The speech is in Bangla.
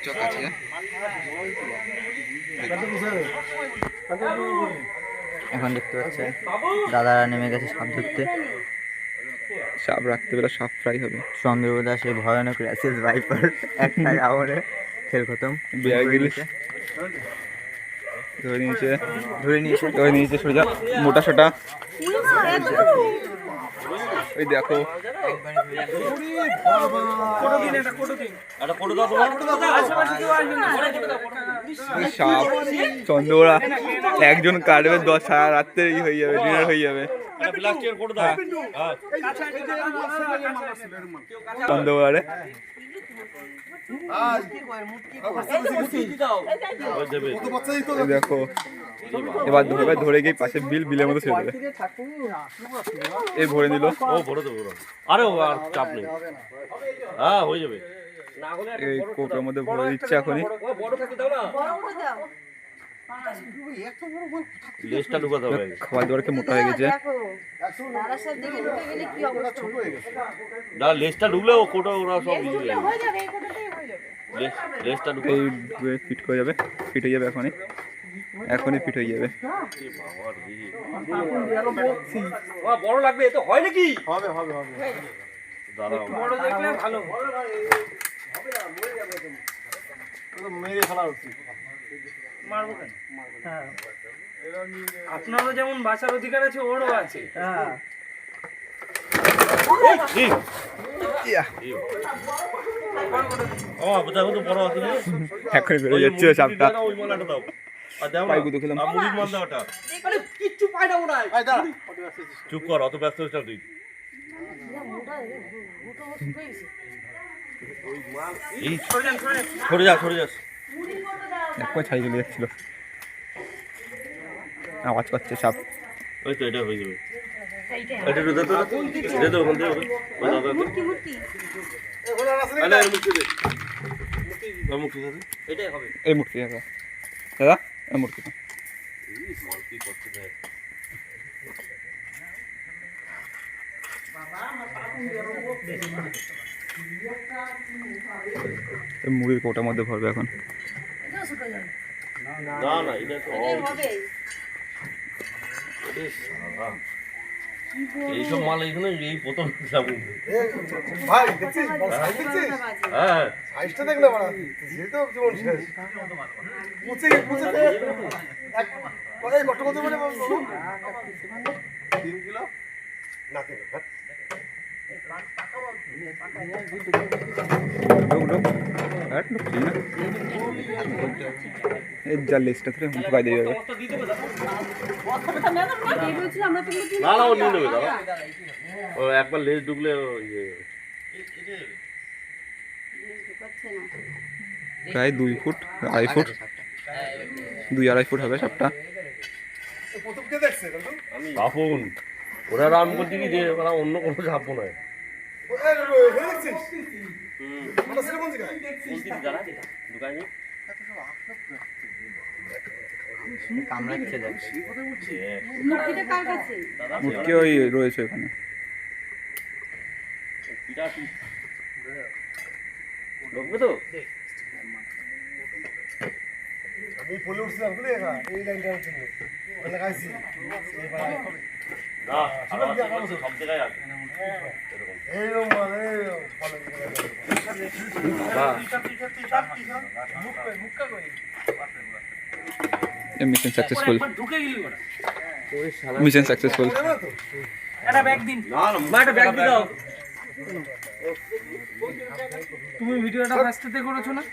চক আছে এখন দেখতে পাচ্ছেন দাদারা নেমে গেছে সাপ ধরতে। সাপ রাখতে পেলে সাপ ফ্রাই হবে। চন্দ্রবোধা সেই ভয়ানক র্যাসেস ভাইপার একটাই আওয়ারে খেল খতম। ধরে নিয়েছে সোজা মোটা সোটা। ওই দেখো সাপ চন্দ্রবোড়া একজন কাটবে 10 সারা রাত্রে হয়ে যাবে, ডিনার হয়ে যাবে। চন্দ্রবোড়ারে দেখো এবার ধরে গিয়ে পাশে বিলের মতো ছেড়ে দেবে। এই ভরে নিল, আরে আর চাপ নেই, হ্যাঁ হয়ে যাবে। এই কোপের মধ্যে ভরে দিচ্ছে এখনই। লেজটা ঢুকাতে হবে, খাবার দাবার মোটা হয়ে গেছে। না লেজটা ঢুকলে ও কোটা ওরা সব লেজটা ঢুকে ফিট হয়ে যাবে, ফিট হয়ে যাবে এখনই ফিট হয়ে যাবে। বড় লাগবে এ তো হয় নাকি? হবে হবে হবে, দাঁড়াও বড় দেখলে ভালো মেরে ফেলা উচিত। মারবো কেন? হ্যাঁ আপনারও যেমন বাঁচার অধিকার আছে ওরও আছে। হ্যাঁ এখনই বেরোয় যাচ্ছে সাপটা। চুপ কর, অত ব্যস্ত হচ্ছে তুই। সরে যা ছাই চলে যাচ্ছিল, আওয়াজ করছে সাপ। ওই তো এটা হয়ে যাবে। এই মূর্তি দাদা, এই মূর্তিটা মুড়ির কোটার মধ্যে ভরবে এখন। এইসব মাল এখানে এই প্রথম ভাই দেখছিস সাইজ দেখছিস? হ্যাঁ সাইজটা দেখলে বড় যেহেতু জীবন শেষ মুছে এক কত কত মানে 3 কিলো না লিস্টটা ঢুকাই দিয়ে যাবে। ও একবার লেজ ঢুকলে প্রায় 2 ফুট 2.5 ফুট 2-2.5 ফুট হবে সাপটা। আপন ওরা রাম করতে কি ওরা অন্য কোনো সাপ নয়। মুটকি ওই রয়েছে ওখানে। আমি ফুলে উঠছিলাম বুঝলি এই লাইনটার জন্য লাগাইছি মিশন সাকসেসফুল, মিশন সাকসেসফুল। একটা ব্যাগ দিন, একটা ব্যাগ দিয়ে দাও। তুমি ভিডিওটা ব্যস্ততে করেছো না?